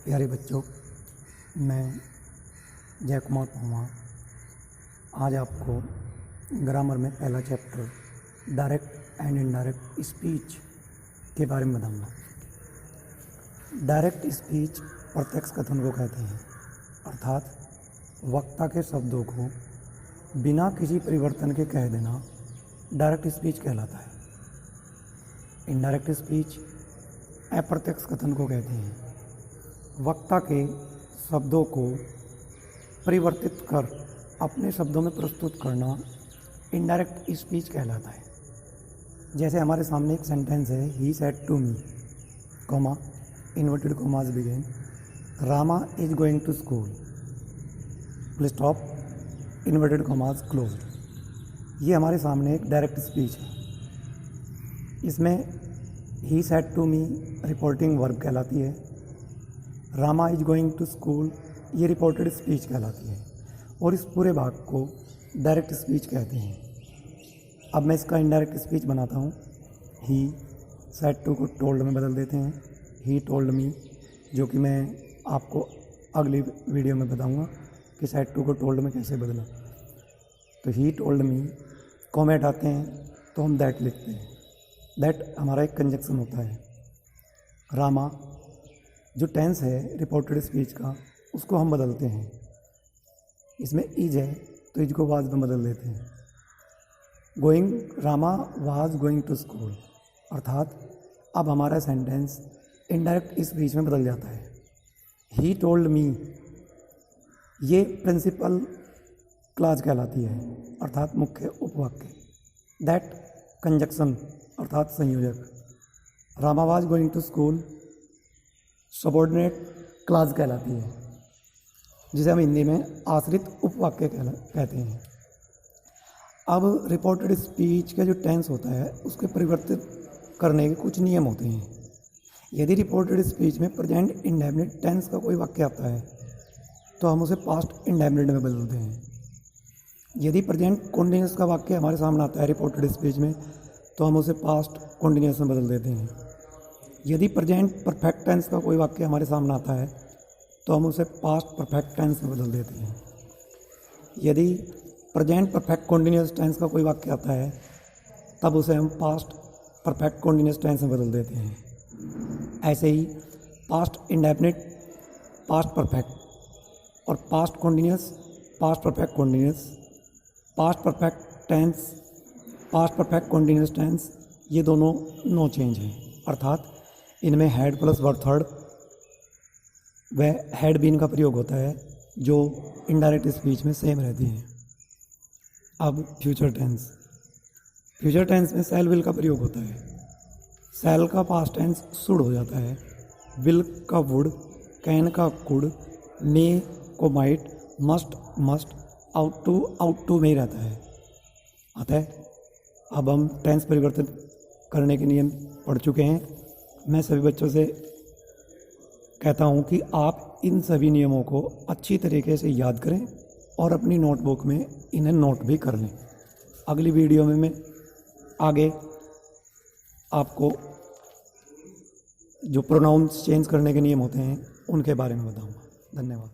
प्यारे बच्चों, मैं जय कुमार पहुआ आज आपको ग्रामर में पहला chapter direct and indirect speech के बारे में बताऊंगा। डायरेक्ट स्पीच प्रत्यक्ष कथन को कहते हैं, अर्थात वक्ता के शब्दों को बिना किसी परिवर्तन के कह देना डायरेक्ट स्पीच कहलाता है। इनडायरेक्ट स्पीच अप्रत्यक्ष कथन को कहते हैं। वक्ता के शब्दों को परिवर्तित कर अपने शब्दों में प्रस्तुत करना इनडायरेक्ट स्पीच कहलाता है। जैसे हमारे सामने एक सेंटेंस है, he said to me, comma inverted commas begin, Rama is going to school, full stop, inverted commas closed. ये हमारे सामने एक डायरेक्ट स्पीच है। इसमें he said to me reporting verb कहलाती है, Rama is going to school ये रिपोर्टेड स्पीच कहलाती है, और इस पूरे भाग को डायरेक्ट स्पीच कहते हैं। अब मैं इसका इनडायरेक्ट स्पीच बनाता हूँ। ही सेड टू को टोल्ड में बदल देते हैं, ही टोल्ड मी, जो कि मैं आपको अगली वीडियो में बताऊँगा कि सेड टू को टोल्ड में कैसे बदला। तो ही टोल्ड मी, कॉमा हटाते हैं तो हम दैट लिखते हैं। दैट हमारा एक कंजक्शन होता है। रामा जो टेंस है रिपोर्टेड स्पीच का, उसको हम बदलते हैं। इसमें इज है तो इज को वाज में बदल देते हैं। Going, Rama was going to school, अर्थात अब हमारा सेंटेंस इनडायरेक्ट स्पीच में बदल जाता है। ही टोल्ड मी ये प्रिंसिपल क्लॉज कहलाती है, अर्थात मुख्य उपवाक्य। दैट कंजक्शन अर्थात संयोजक। Rama was going to school subordinate clause कहलाती है, जिसे हम हिंदी में आश्रित उपवाक्य कहते हैं। अब रिपोर्टेड स्पीच का जो टेंस होता है उसके परिवर्तित करने के कुछ नियम होते हैं। यदि रिपोर्टेड स्पीच में प्रेजेंट इंडेफिनिट टेंस का कोई वाक्य आता है तो हम उसे पास्ट इंडेफिनिट में बदलते हैं। यदि प्रेजेंट कॉन्टिन्यूअस का वाक्य हमारे सामने आता है रिपोर्टेड स्पीच में तो हम उसे पास्ट कॉन्टिन्यूअस में बदल देते हैं। यदि प्रेजेंट परफेक्ट टेंस का कोई वाक्य हमारे सामने आता है तो हम उसे पास्ट परफेक्ट टेंस में बदल देते हैं। यदि प्रेजेंट परफेक्ट कॉन्टिन्यूअस टेंस का कोई वाक्य आता है तब उसे हम पास्ट परफेक्ट कॉन्टिन्यूअस टेंस में बदल देते हैं। ऐसे ही पास्ट इंडेफिनिट, पास्ट परफेक्ट और past continuous, past perfect continuous, past perfect tense, past perfect continuous tense, ये दोनों नो चेंज हैं, अर्थात इनमें हैड प्लस वर्ब थर्ड व हैड बीन का प्रयोग होता है, जो इनडायरेक्ट स्पीच में सेम रहती हैं। अब फ्यूचर टेंस। फ्यूचर टेंस में शैल विल का प्रयोग होता है। शैल का पास्ट टेंस शुड हो जाता है, विल का वुड, कैन का कुड, मे को माइट, मस्ट, आउट टू में ही रहता है। अतः अब हम टेंस परिवर्तित करने के नियम पढ़ चुके हैं। मैं सभी बच्चों से कहता हूं कि आप इन सभी नियमों को अच्छी तरीके से याद करें और अपनी नोटबुक में इन्हें नोट भी कर लें। अगली वीडियो में मैं आगे आपको जो प्रोनाउंस चेंज करने के नियम होते हैं उनके बारे में बताऊंगा। धन्यवाद।